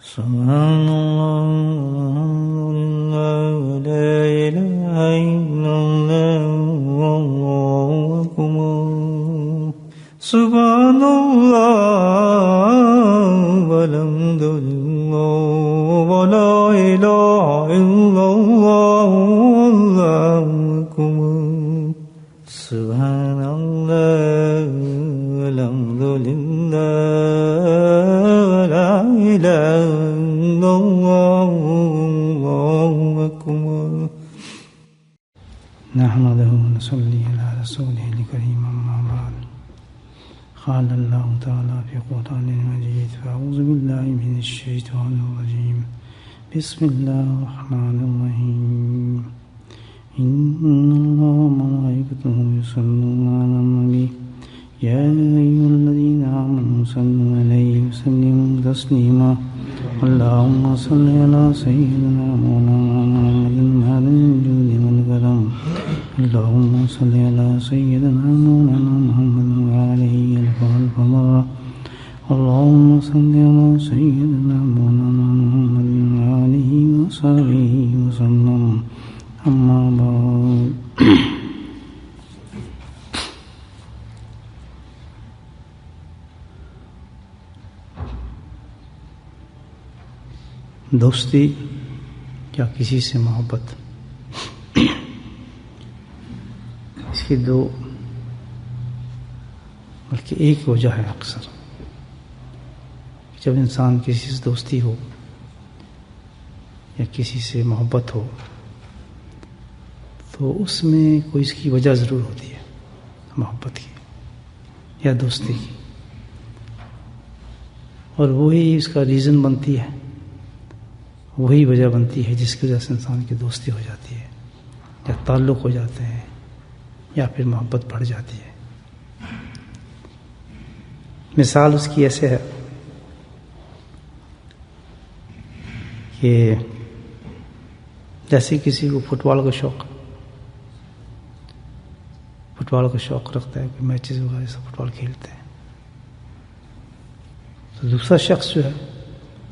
سبحان اللہ لا الہ الا اللہ واللہ اکبر سبحان اللہ والحمد للہ ولا الہ الا اللہ واللہ اکبر سبحان اللہ والحمد للہ ولا الہ الا اللہ واللہ اکبر نحمده ونصلي على رسوله الكريم أما بعد قال الله تعالى في قرآن المجيد فأعوذ بالله من الشيطان الرجيم بسم الله الرحمن الرحيم إن الله وملائكته يصلون على النبي يا أيها الذين آمنوا صلوا عليه وسلموا تسليما اللهم صل على سيدنا مولانا محمد هذا الجود والكرم اللهم صل على سيدنا مولانا محمد وآله الفضل اللهم صل على سيدنا مولانا محمد وآله وصحبه وسلم أما بعد دوستی یا کسی سے محبت، اس کی دو بلکہ ایک وجہ ہے اکثر. جب انسان کسی سے دوستی ہو یا کسی سے محبت ہو تو اس میں کوئی اس کی وجہ ضرور ہوتی ہے، محبت کی یا دوستی کی، اور وہی اس کا ریزن بنتی ہے، وہی وجہ بنتی ہے جس کی وجہ سے انسان کی دوستی ہو جاتی ہے یا تعلق ہو جاتے ہیں یا پھر محبت بڑھ جاتی ہے. مثال اس کی ایسے ہے کہ جیسے کسی کو فٹ بال کا شوق رکھتا ہے، کوئی میچز وغیرہ سے فٹ بال کھیلتے ہیں، تو دوسرا شخص جو ہے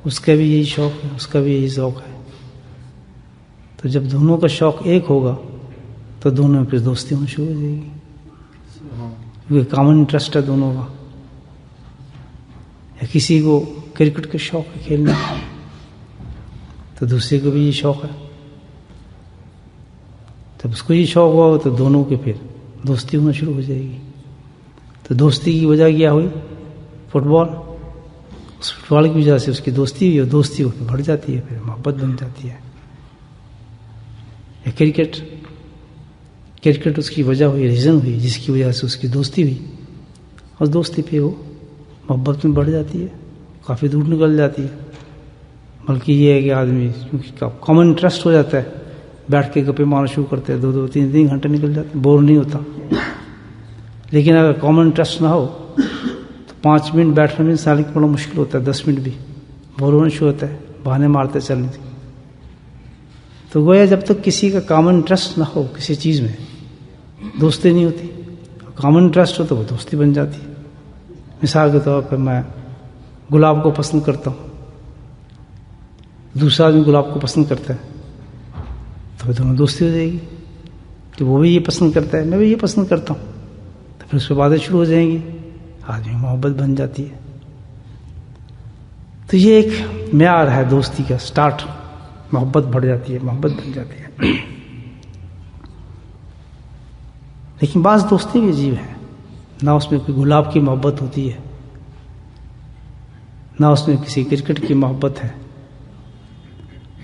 اس کا بھی یہی شوق ہے، اس کا بھی یہی ذوق ہے. تو جب دونوں کا شوق ایک ہوگا تو دونوں میں پھر دوستی ہونا شروع ہو جائے گی، کیونکہ کامن انٹرسٹ ہے دونوں کا. یا کسی کو کرکٹ کا شوق ہے کھیلنا، تو دوسرے کو بھی یہ شوق ہے. جب اس کو یہ شوق ہوا تو دونوں کے پھر دوستی ہونا شروع ہو جائے گی. تو دوستی کی وجہ کیا ہوئی؟ فٹ بال. اس فٹ بال کی وجہ سے اس کی دوستی ہوئی اور دوستی وہ بڑھ جاتی ہے، پھر محبت بن جاتی ہے. یا کرکٹ اس کی وجہ ہوئی، ریزن ہوئی جس کی وجہ سے اس کی دوستی ہوئی، اور دوستی پہ وہ محبت میں بڑھ جاتی ہے، کافی دور نکل جاتی ہے. بلکہ یہ ہے کہ آدمی کیونکہ کامن انٹرسٹ ہو جاتا ہے، بیٹھ کے گپے مارنا شروع کرتے ہیں، 2-2 3-3 گھنٹے نکل جاتے ہیں، بور نہیں ہوتا. لیکن اگر کامن انٹرسٹ نہ ہو تو 5 منٹ بیٹھنے میں انسان کو بڑا مشکل ہوتا ہے، 10 منٹ بھی بور ہونا شروع ہوتا ہے، بہانے مارتے چلنے کی. تو گویا جب تک کسی کا کامن انٹرسٹ نہ ہو کسی چیز میں، دوستی نہیں ہوتی. کامن انٹرسٹ ہو تو وہ دوستی بن جاتی ہے. مثال کے طور پر میں گلاب کو پسند کرتا ہوں، دوسرا آدمی گلاب کو پسند کرتا ہے، تو پھر دونوں دوستی ہو جائے گی کہ وہ بھی یہ پسند کرتا ہے، میں بھی یہ پسند کرتا ہوں. تو پھر اس پہ باتیں شروع ہو جائیں گی، آدمی محبت بن جاتی ہے. تو یہ ایک معیار ہے دوستی کا، سٹارٹ محبت بڑھ جاتی ہے، محبت بن جاتی ہے. لیکن بعض دوستی بھی عجیب ہے، نہ اس میں کوئی گلاب کی محبت ہوتی ہے، نہ اس میں کسی کرکٹ کی محبت ہے،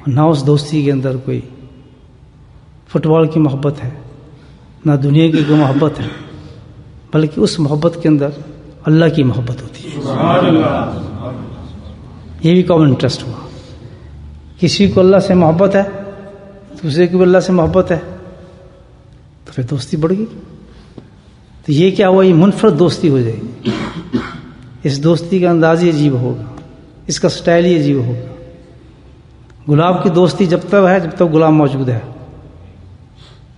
نہ اس دوستی کے اندر کوئی فٹ بال کی محبت ہے، نہ دنیا کی کوئی محبت ہے، بلکہ اس محبت کے اندر اللہ کی محبت ہوتی ہے. یہ بھی کامن انٹرسٹ ہوا. کسی کو اللہ سے محبت ہے، دوسرے کو بھی اللہ سے محبت ہے، تو پھر دوستی بڑھ گئی. تو یہ کیا ہوا؟ یہ منفرد دوستی ہو جائے گی. اس دوستی کا انداز ہی عجیب ہوگا، اس کا سٹائل ہی عجیب ہوگا. گلاب کی دوستی جب تک ہے جب تک گلاب موجود ہے،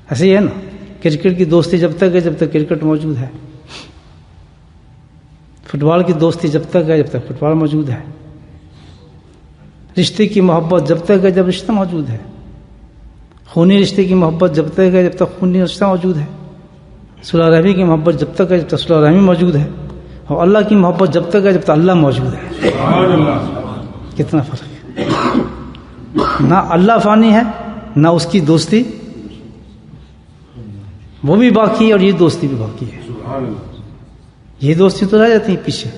ایسے ہی ہے نا. کرکٹ کی دوستی جب تک ہے جب تک کرکٹ موجود ہے. فٹ بال کی دوستی جب تک ہے جب تک فٹ بال موجود ہے. رشتے کی محبت جب تک ہے جب رشتہ موجود ہے، خونی رشتے کی محبت جب تک ہے جب تک خونی رشتہ موجود ہے، صلح رحمی کی محبت جب تک ہے جب تک صلح رحمی موجود ہے، اور اللہ کی محبت جب تک ہے جب تک اللہ موجود ہے۔ کتنا فرق ہے! نہ اللہ فانی ہے، نہ اس کی دوستی وہ بھی باقی ہے، اور یہ دوستی بھی باقی ہے۔ یہ دوستی تو رہ جاتی ہے پیچھے،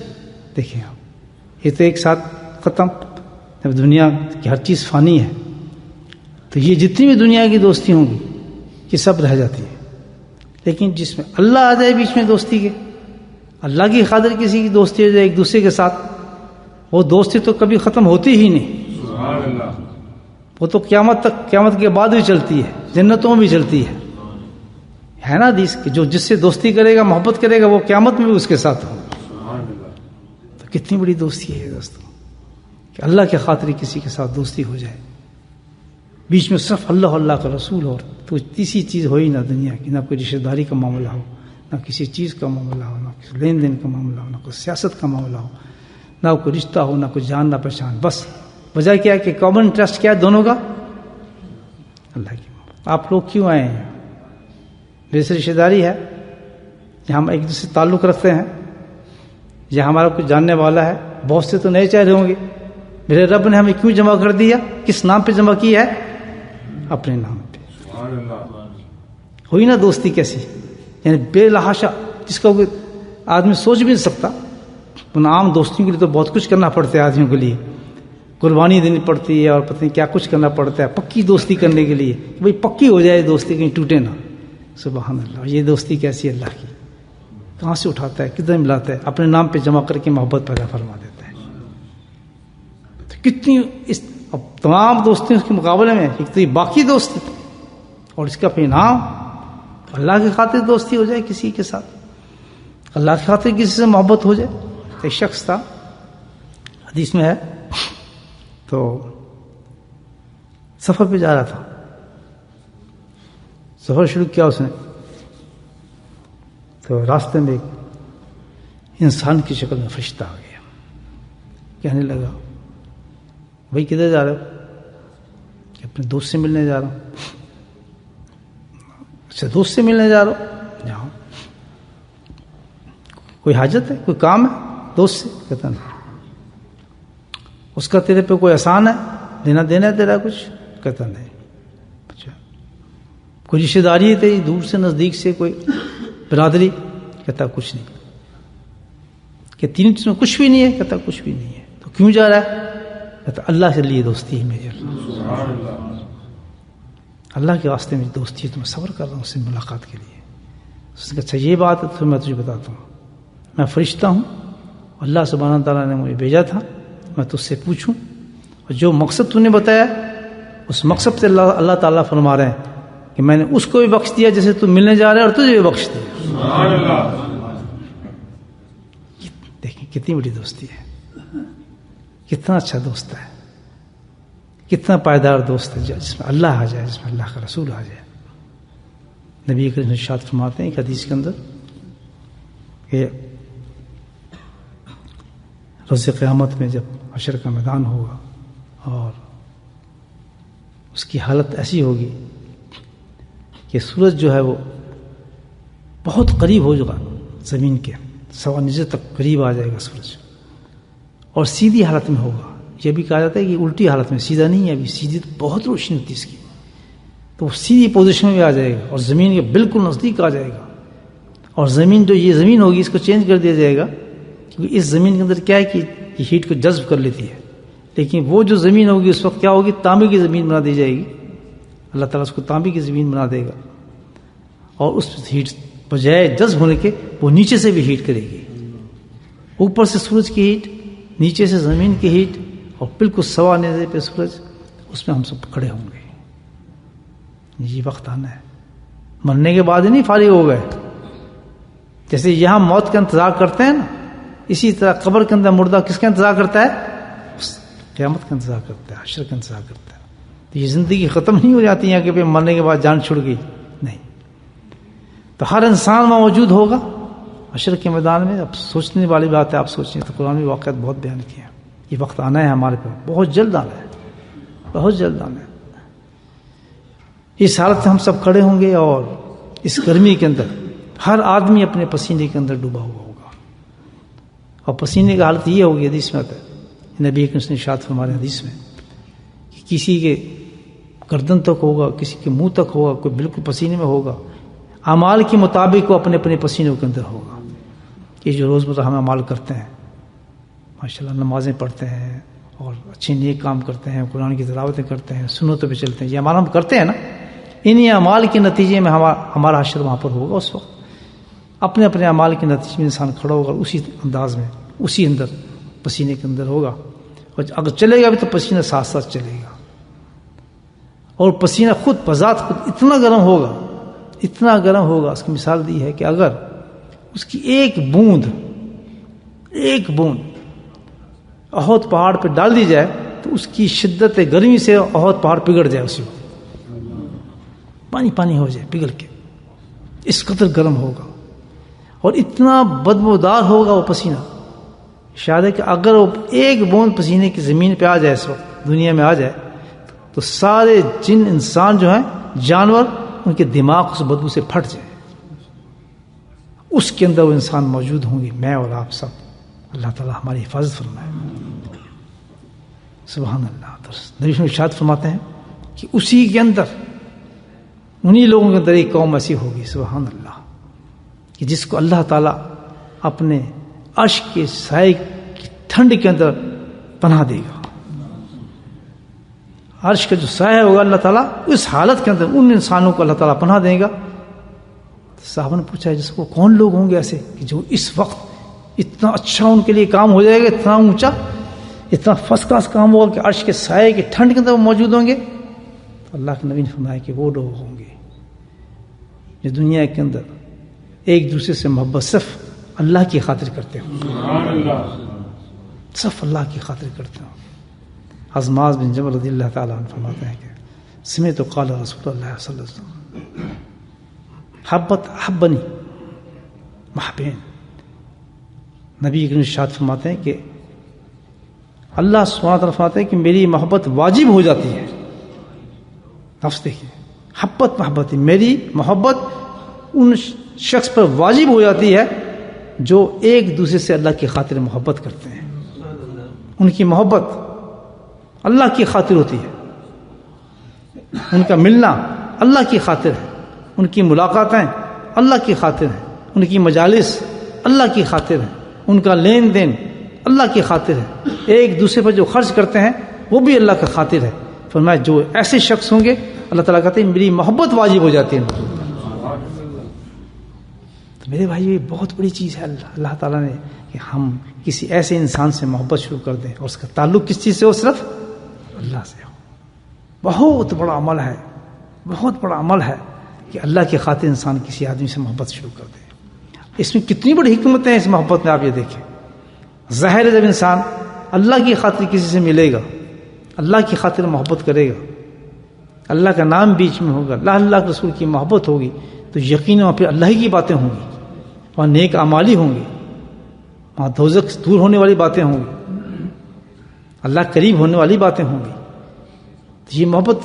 دیکھیں آپ، یہ تو ایک ساتھ ختم۔ جب دنیا کی ہر چیز فانی ہے تو یہ جتنی بھی دنیا کی دوستی ہوں گی یہ سب رہ جاتی ہے، لیکن جس میں اللہ آ جائے بیچ میں دوستی کے، اللہ کی خاطر کسی کی دوستی ہو جائے ایک دوسرے کے ساتھ، وہ دوستی تو کبھی ختم ہوتی ہی نہیں، وہ تو قیامت تک، قیامت کے بعد بھی چلتی ہے، جنتوں میں بھی چلتی ہے نا حدیث کہ جو جس سے دوستی کرے گا، محبت کرے گا، وہ قیامت میں بھی اس کے ساتھ ہو۔ تو کتنی بڑی دوستی ہے دوستوں کہ اللہ کے خاطر کسی کے ساتھ دوستی ہو جائے، بیچ میں صرف اللہ، اللہ کا رسول، اور تو تیسری چیز ہو ہی نہ دنیا کی، نہ کوئی رشتہ داری کا معاملہ ہو، نہ کسی چیز کا معاملہ ہو، نہ کسی لین دین کا معاملہ ہو، نہ کوئی سیاست کا معاملہ ہو، نہ کوئی رشتہ ہو، نہ کوئی جان نہ پہچان۔ بس وجہ کیا ہے کہ کامن انٹرسٹ کیا ہے دونوں کا؟ اللہ کی محبت۔ آپ لوگ کیوں آئے ہیں؟ میرے سے رشتہ داری ہے، یا ہم ایک دوسرے سے تعلق رکھتے ہیں، یا ہمارا کوئی جاننے والا ہے؟ بہت سے تو نئے چہرے ہوں گے۔ میرے رب نے ہمیں کیوں جمع کر دیا؟ کس نام پہ جمع کی ہے؟ اپنے نام پہ۔ ہوئی نا دوستی کیسی، یعنی بے لحاشا، جس کا کوئی آدمی سوچ بھی نہیں سکتا۔ ان عام دوستیوں کے لیے تو بہت کچھ کرنا پڑتا ہے آدمیوں کے لیے، قربانی دینی پڑتی ہے، اور پتہ نہیں کیا کچھ کرنا پڑتا ہے پکی دوستی کرنے کے لیے، بھئی پکی ہو جائے دوستی، کہیں ٹوٹے نہ۔ سبحان اللہ! یہ دوستی کیسی اللہ کی، کہاں سے اٹھاتا ہے، کدھر ملاتا ہے، اپنے نام پہ جمع کر کے محبت پیدا فرما دیتا ہے۔ تو کتنی اس اب تمام دوستیوں کے مقابلے میں ایک تو یہ باقی دوستی، اور اس کا پھر نام اللہ کی خاطر دوستی ہو جائے کسی کے ساتھ، اللہ کی خاطر کسی سے محبت ہو جائے۔ ایک شخص تھا، حدیث میں ہے، تو سفر پہ جا رہا تھا، سفر شروع کیا اس نے، تو راستے میں ایک انسان کی شکل میں فرشتہ آ گیا، کہنے لگا بھائی کدھر جا رہے ہو؟ کہ اپنے دوست سے ملنے جا رہا ہوں۔ اچھا دوست سے ملنے جا رہا ہو، جاؤ، کوئی حاجت ہے، کوئی کام ہے دوست سے؟ کہتا نہیں۔ اس کا تیرے پہ کوئی احسان ہے، لینا دینا ہے تیرا کچھ؟ کہتا نہیں۔ اچھا کوئی رشتہ داری ہے تیری دور سے نزدیک سے، کوئی برادری؟ کہتا کچھ نہیں۔ کہ تین چیزوں کچھ بھی نہیں ہے؟ کہتا کچھ بھی نہیں ہے۔ تو کیوں جا رہا ہے؟ کہتا اللہ کے لیے دوستی ہے میری، اللہ کے واسطے میری دوستی ہے، تو میں صبر کر رہا ہوں اس سے ملاقات کے لیے۔ اس نے کہا اچھا یہ بات ہے، تو میں تجھے بتاتا ہوں، میں فرشتہ ہوں، اللہ سبحانہ تعالیٰ نے مجھے بھیجا تھا میں تجھ سے پوچھوں، اور جو مقصد تو نے بتایا اس مقصد سے اللہ تعالیٰ فرما رہے ہیں کہ میں نے اس کو بھی بخش دیا جیسے تو ملنے جا رہا ہے، اور تجھے بھی بخش دیا۔ دیکھیں کتنی بڑی دوستی ہے، کتنا اچھا دوست ہے، کتنا پائیدار دوست ہے، جس میں اللہ آ جائے، جس میں اللہ کا رسول آ جائے۔ نبی کریم ارشاد فرماتے ہیں ایک حدیث کے اندر کہ روز قیامت میں جب حشر کا میدان ہوگا اور اس کی حالت ایسی ہوگی کہ سورج جو ہے وہ بہت قریب ہو جائے زمین کے، سوا نظر تک قریب آ جائے گا سورج، اور سیدھی حالت میں ہوگا۔ یہ بھی کہا جاتا ہے کہ الٹی حالت میں، سیدھا نہیں ہے، ابھی سیدھی تو بہت روشنی ہوتی ہے اس کی، تو وہ سیدھی پوزیشن میں آ جائے گا اور زمین کے بالکل نزدیک آ جائے گا، اور زمین جو یہ زمین ہوگی اس کو چینج کر دیا جائے گا، کیونکہ اس زمین کے اندر کیا ہے کہ یہ ہیٹ کو جذب کر لیتی ہے، لیکن وہ جو زمین ہوگی اس وقت کیا ہوگی، تانبے کی زمین بنا دی جائے گی، اللہ تعالیٰ اس کو تانبے کی زمین بنا دے گا، اور اس ہیٹ بجائے جذب ہونے کے وہ نیچے سے بھی ہیٹ کرے گی، اوپر سے سورج کی ہیٹ، نیچے سے زمین کی ہیٹ، اور بالکل سوا نیزے پہ سورج، اس میں ہم سب کھڑے ہوں گے۔ یہ وقت آنا ہے، مرنے کے بعد ہی نہیں فارغ ہو گئے، جیسے یہاں موت کا انتظار کرتے ہیں نا، اسی طرح قبر کے اندر مردہ کس کا انتظار کرتا ہے؟ قیامت کا انتظار کرتا ہے، حشر کا انتظار کرتا ہے۔ تو یہ زندگی ختم نہیں ہو جاتی ہے کہ مرنے کے بعد جان چھوڑ گئی، نہیں، تو ہر انسان موجود ہوگا حشر کے میدان میں۔ اب سوچنے والی بات ہے، آپ سوچیں تو قرآن میں واقعات بہت بیان کیے ہیں، یہ وقت آنا ہے ہمارے پاس، بہت جلد آنا ہے۔ بہت جلد آنا ہے. اس حالت میں ہم سب کھڑے ہوں گے اور اس گرمی کے اندر ہر آدمی اپنے پسینے کے اندر ڈوبا ہوا ہوگا. اور پسینے کا حالت یہ ہوگی، حدیث میں آتا ہے، نبی اکرم نے ارشاد فرمایا حدیث میں کہ کسی کے گردن تک ہوگا، کسی کے منہ تک ہوگا، کوئی بالکل پسینے میں ہوگا. اعمال کے مطابق وہ اپنے اپنے پسینوں کے اندر ہوگا. یہ جو روزمرہ ہم اعمال کرتے ہیں، ماشاءاللہ نمازیں پڑھتے ہیں اور اچھے نیک کام کرتے ہیں، قرآن کی تلاوتیں کرتے ہیں، سنتوں پہ چلتے ہیں، یہ اعمال ہم کرتے ہیں نا، انہی اعمال کے نتیجے میں ہمارا حشر وہاں پر ہوگا. اس وقت اپنے اپنے اعمال کے نتیجے میں انسان کھڑا ہوگا، اسی انداز میں اسی اندر پسینے کے اندر ہوگا. اور اگر چلے گا بھی تو پسینہ ساتھ ساتھ چلے گا. اور پسینہ خود بذات خود اتنا گرم ہوگا، اتنا گرم ہوگا. اس کی مثال دی ہے کہ اگر اس کی ایک بوند احد پہاڑ پہ ڈال دی جائے تو اس کی شدت گرمی سے احد پہاڑ پگھل جائے، اسی وقت پانی ہو جائے پگھل کے. اس قدر گرم ہوگا اور اتنا بدبودار ہوگا وہ پسینہ. شاید ہے کہ اگر وہ ایک بوند پسینے کی زمین پہ آ جائے، اس وقت دنیا میں آ جائے، تو سارے جن انسان جو ہیں، جانور، ان کے دماغ اس بدبو سے پھٹ جائے. اس کے اندر وہ انسان موجود ہوں گے، میں اور آپ سب. اللہ تعالیٰ ہماری حفاظت فرمائے. سبحان اللہ. نبی ارشاد فرماتے ہیں کہ اسی کے اندر، انہی لوگوں کے اندر ایک قوم ایسی ہوگی، سبحان اللہ، کہ جس کو اللہ تعالیٰ اپنے عرش کے سائے کی ٹھنڈ کے اندر پناہ دے گا. عرش کا جو سایہ ہوگا اللہ تعالیٰ، اس حالت کے اندر ان انسانوں کو اللہ تعالیٰ پناہ دے گا. صاحب نے پوچھا جس کو کون لوگ ہوں گے ایسے کہ جو اس وقت اتنا اچھا ان کے لیے کام ہو جائے گا، اتنا اونچا، اتنا فرسٹ کلاس کام ہوگا کہ عرش کے سائے کی ٹھنڈ کے اندر وہ موجود ہوں گے. تو اللہ کے نبی نے فرمایا کہ وہ لوگ ہوں گے جو دنیا کے اندر ایک دوسرے سے محبت صرف اللہ کی خاطر کرتے ہوں، صرف اللہ کی خاطر کرتے ہوں. معاذ بن جبل رضی اللہ تعالیٰ عنہ فرماتے ہیں کہ سمعت قال رسول اللہ صلی اللہ علیہ وسلم حبنی محبین. نبی اکرم ارشاد فرماتے ہیں کہ اللہ سبحانہ وتعالیٰ فرماتے ہیں کہ میری محبت واجب ہو جاتی ہے. لفظ دیکھیے، محبت میری محبت ان شخص پر واجب ہو جاتی ہے جو ایک دوسرے سے اللہ کی خاطر محبت کرتے ہیں. ان کی محبت اللہ کی خاطر ہوتی ہے، ان کا ملنا اللہ کی خاطر ہے، ان کی ملاقاتیں اللہ کی خاطر ہیں، ان کی مجالس اللہ کی خاطر ہیں، ان کا لین دین اللہ کی خاطر ہے. ایک دوسرے پر جو خرچ کرتے ہیں وہ بھی اللہ کی خاطر ہے. فرمایا جو ایسے شخص ہوں گے اللہ تعالیٰ کہتے ہیں میری محبت واجب ہو جاتی ہے. تو میرے بھائی یہ بہت بڑی چیز ہے اللہ تعالیٰ نے کہ ہم کسی ایسے انسان سے محبت شروع کر دیں اور اس کا تعلق کس چیز سے ہو؟ صرف اللہ سے ہو. بہت بڑا عمل ہے، بہت بڑا عمل ہے کہ اللہ کی خاطر انسان کسی آدمی سے محبت شروع کر دے. اس میں کتنی بڑی حکمتیں ہیں اس محبت میں، آپ یہ دیکھیں. ظاہر ہے جب انسان اللہ کی خاطر کسی سے ملے گا، اللہ کی خاطر محبت کرے گا، اللہ کا نام بیچ میں ہوگا، اللہ کے رسول کی محبت ہوگی، تو یقیناً وہاں پہ اللہ ہی کی باتیں ہوں گی، وہاں نیک اعمالی ہوں گی، وہاں دوزخ سے دور ہونے والی باتیں ہوں گی، اللہ قریب ہونے والی باتیں ہوں گی. تو یہ محبت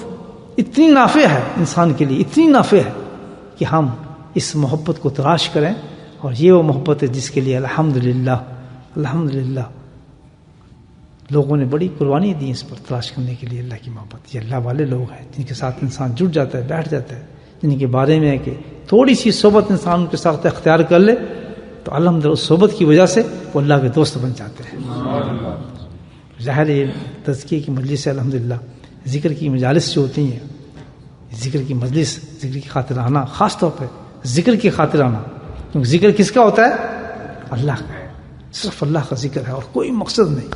اتنی نافع ہے انسان کے لیے، اتنی نافع ہے کہ ہم اس محبت کو تلاش کریں. اور یہ وہ محبت ہے جس کے لیے الحمدللہ لوگوں نے بڑی قربانی دی اس پر تلاش کرنے کے لیے. اللہ کی محبت یہ اللہ والے لوگ ہیں جن کے ساتھ انسان جڑ جاتا ہے، بیٹھ جاتا ہے، جن کے بارے میں ہے کہ تھوڑی سی صحبت انسان کے ساتھ اختیار کر لے تو الحمدللہ اس صحبت کی وجہ سے وہ اللہ کے دوست بن جاتے ہیں. ظاہر یہ تزکیے کی مجلس ہے، الحمدللہ ذکر کی مجالس جو ہوتی ہیں، ذکر کی مجلس، ذکر کی خاطر آنا، خاص طور پہ ذکر کی خاطر آنا، کیونکہ ذکر کس کا ہوتا ہے؟ اللہ کا ہے، صرف اللہ کا ذکر ہے اور کوئی مقصد نہیں.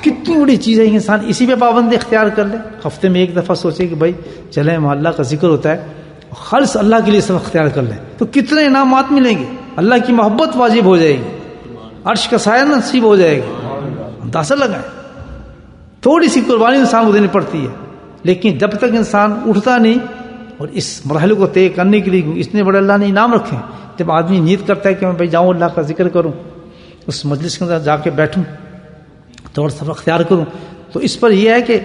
کتنی بڑی چیز ہے، انسان اسی پہ پابندی اختیار کر لے. ہفتے میں ایک دفعہ سوچے کہ بھائی چلیں وہاں اللہ کا ذکر ہوتا ہے، خالص اللہ کے لیے سب اختیار کر لیں تو کتنے انعامات ملیں گے. اللہ کی محبت واجب ہو جائے گی، عرش کا سایہ نصیب ہو جائے گا. اندازہ لگائیں، تھوڑی سی قربانی انسان کو دینی پڑتی ہے، لیکن جب تک انسان اٹھتا نہیں اور اس مرحلے کو طے کرنے کے لیے اتنے بڑے اللہ نے انعام رکھے ہیں. جب آدمی نیت کرتا ہے کہ میں بھائی جاؤں اللہ کا ذکر کروں، اس مجلس کے اندر جا کے بیٹھوں، تو سب اختیار کروں، تو اس پر یہ ہے کہ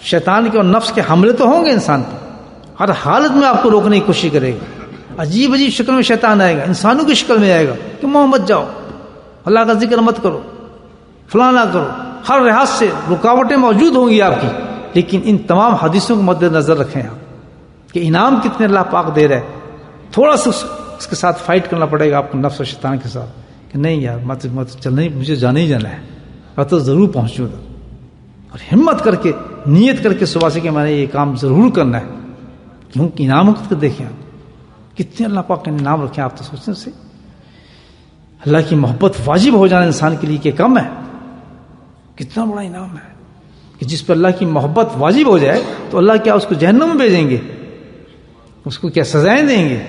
شیطان کے اور نفس کے حملے تو ہوں گے انسان پر، ہر حالت میں آپ کو روکنے کی کوشش کرے گا، عجیب عجیب شکل میں شیطان آئے گا، انسانوں کی شکل میں آئے گا کہ محمد جاؤ، اللہ کا ذکر مت کرو، فلاں نہ کرو، ہر لحاظ سے رکاوٹیں موجود ہوں گی آپ کی، لیکن ان تمام حدیثوں کو مد نظر رکھیں آپ کہ انعام کتنے اللہ پاک دے رہے ہیں، تھوڑا سا اس کے ساتھ فائٹ کرنا پڑے گا آپ کو نفس و شیطان کے ساتھ کہ نہیں یار مت چلنا ہی، مجھے جانا ہی جانا ہے، میں تو ضرور پہنچوں گا، اور ہمت کر کے نیت کر کے صبح سے کہ میں نے یہ کام ضرور کرنا ہے، کیونکہ انعام کو دیکھیں آپ کتنے اللہ پاک نے انعام رکھے، آپ تو سوچتے سے اللہ کی محبت واجب ہو جانا انسان کے لیے کہ کم ہے، کتنا بڑا انعام ہے کہ جس پر اللہ کی محبت واجب ہو جائے تو اللہ کیا اس کو جہنم میں بھیجیں گے، اس کو کیا سزائیں دیں گے؟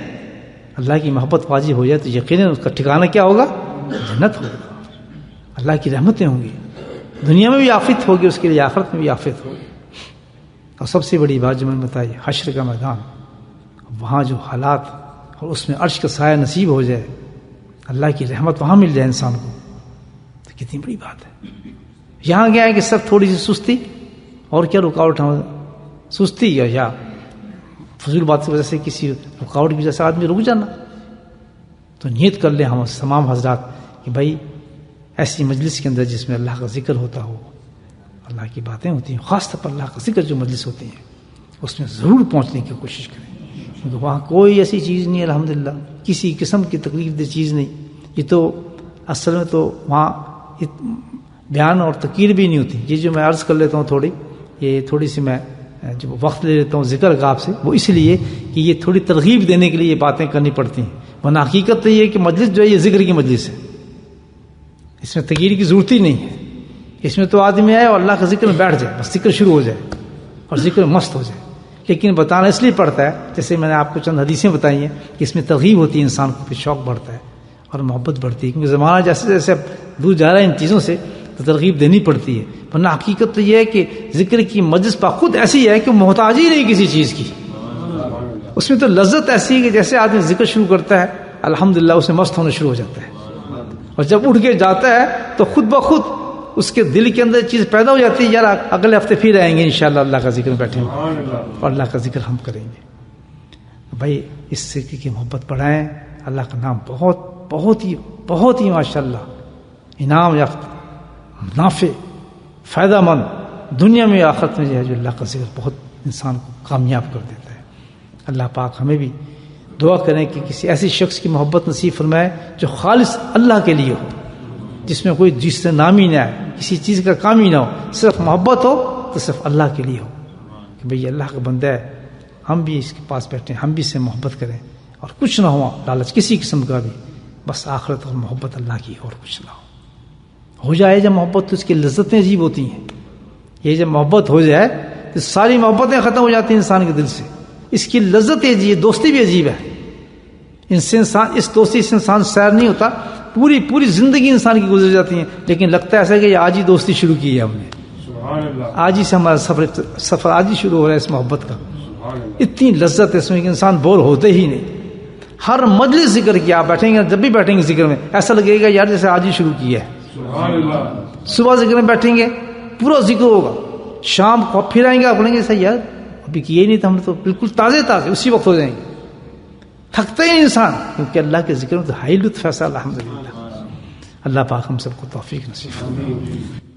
اللہ کی محبت واجب ہو جائے تو یقیناً اس کا ٹھکانہ کیا ہوگا؟ جنت ہوگا، اللہ کی رحمتیں ہوں گی، دنیا میں بھی آفت ہوگی اس کے لیے، آخرت میں بھی آفت ہوگی۔ اور سب سے بڑی بات جو میں نے بتائی، حشر کا میدان، وہاں جو حالات اور اس میں عرش کا سایہ نصیب ہو جائے، اللہ کی رحمت وہاں مل جائے انسان کو، تو کتنی بڑی بات ہے۔ یہاں کیا ہے کہ سب تھوڑی سی سستی اور کیا رکاوٹ، سستی یا فضول بات کی وجہ سے کسی رکاوٹ کی وجہ سے آدمی رک جانا، تو نیت کر لیں ہم تمام حضرات کہ بھائی ایسی مجلس کے اندر جس میں اللہ کا ذکر ہوتا ہو، اللہ کی باتیں ہوتی ہیں، خاص طور پر اللہ کا ذکر جو مجلس ہوتی ہیں اس میں ضرور پہنچنے کی کوشش کریں، کیونکہ وہاں کوئی ایسی چیز نہیں ہے الحمدللہ، کسی قسم کی تکلیف دہ چیز نہیں، یہ تو اصل میں تو وہاں بیان اور تقریر بھی نہیں ہوتی، یہ جو میں عرض کر لیتا ہوں تھوڑی، یہ تھوڑی سی میں جو وقت لے لیتا ہوں ذکر کا آپ سے، وہ اس لیے کہ یہ تھوڑی ترغیب دینے کے لیے یہ باتیں کرنی پڑتی ہیں، ورنہ حقیقت تو یہ ہے کہ مجلس جو ہے یہ ذکر کی مجلس ہے، اس میں تغییر کی ضرورت ہی نہیں ہے، اس میں تو آدمی آئے اور اللہ کا ذکر میں بیٹھ جائے، بس ذکر شروع ہو جائے اور ذکر میں مست ہو جائے، لیکن بتانا اس لیے پڑتا ہے جیسے میں نے آپ کو چند حدیثیں بتائی ہیں کہ اس میں ترغیب ہوتی ہے، انسان کو پھر شوق بڑھتا ہے اور محبت بڑھتی ہے، کیونکہ زمانہ جیسے جیسے اب دور جا رہا ہے ان چیزوں سے تو ترغیب دینی پڑتی ہے، ورنہ حقیقت تو یہ ہے کہ ذکر کی مجلس پا خود ایسی ہے کہ محتاج ہی نہیں کسی چیز کی، اس میں تو لذت ایسی ہے کہ جیسے آدمی ذکر شروع کرتا ہے الحمدللہ اسے مست ہونا شروع ہو جاتا ہے، اور جب اٹھ کے جاتا ہے تو خود بخود اس کے دل کے اندر چیز پیدا ہو جاتی ہے، یار اگلے ہفتے پھر آئیں گے انشاءاللہ اللہ کا ذکر میں بیٹھیں گے اور اللہ کا ذکر ہم کریں گے۔ بھائی اس ذکر کی محبت بڑھائیں، اللہ کا نام بہت ہی ماشاءاللہ انعام یافتہ، نافع، فائدہ مند، دنیا میں آخرت میں جو ہے جو اللہ کا ذکر بہت انسان کو کامیاب کر دیتا ہے۔ اللہ پاک ہمیں بھی دعا کریں کہ کسی ایسی شخص کی محبت نصیب فرمائے جو خالص اللہ کے لیے ہو، جس میں کوئی جس سے نام ہی نہ آئے، کسی چیز کا کام ہی نہ ہو، صرف محبت ہو تو صرف اللہ کے لیے ہو کہ بھئی اللہ کا بندہ ہے، ہم بھی اس کے پاس بیٹھیں، ہم بھی اس سے محبت کریں، اور کچھ نہ ہوا لالچ کسی قسم کا بھی، بس آخرت اور محبت اللہ کی، اور کچھ نہ ہو جائے جب محبت تو اس کی لذتیں عجیب ہوتی ہیں، یہ جب محبت ہو جائے تو ساری محبتیں ختم ہو جاتی ہیں انسان کے دل سے، اس کی لذت عجیب، دوستی بھی عجیب ہے، ان سے انسان اس دوستی سے انسان سیر نہیں ہوتا، پوری زندگی انسان کی گزر جاتی ہیں، لیکن لگتا ہے ایسا کہ آج ہی دوستی شروع کی ہے ہم نے، آج ہی سے ہمارا سفر آج ہی شروع ہو رہا ہے اس محبت کا، اتنی لذت ہے اس میں کہ انسان بور ہوتے ہی نہیں، ہر مجلس ذکر کی آپ بیٹھیں گے، جب بھی بیٹھیں گے ذکر میں ایسا لگے گا یار جیسے آج ہی شروع کیا ہے، صبح ذکر میں بیٹھیں گے پورا ذکر ہوگا، شام کو پھر آئیں گے آپ بولیں گے ایسا یار ابھی کیے نہیں تھا ہم نے، تو بالکل تازے اسی وقت ہو جائیں گے، تھکتا ہی نہیں انسان، کیونکہ اللہ کے ذکر میں تو ہائی لطف ہے، الحمدللہ۔ اللہ پاک ہم سب کو توفیق نصیب فرمائے۔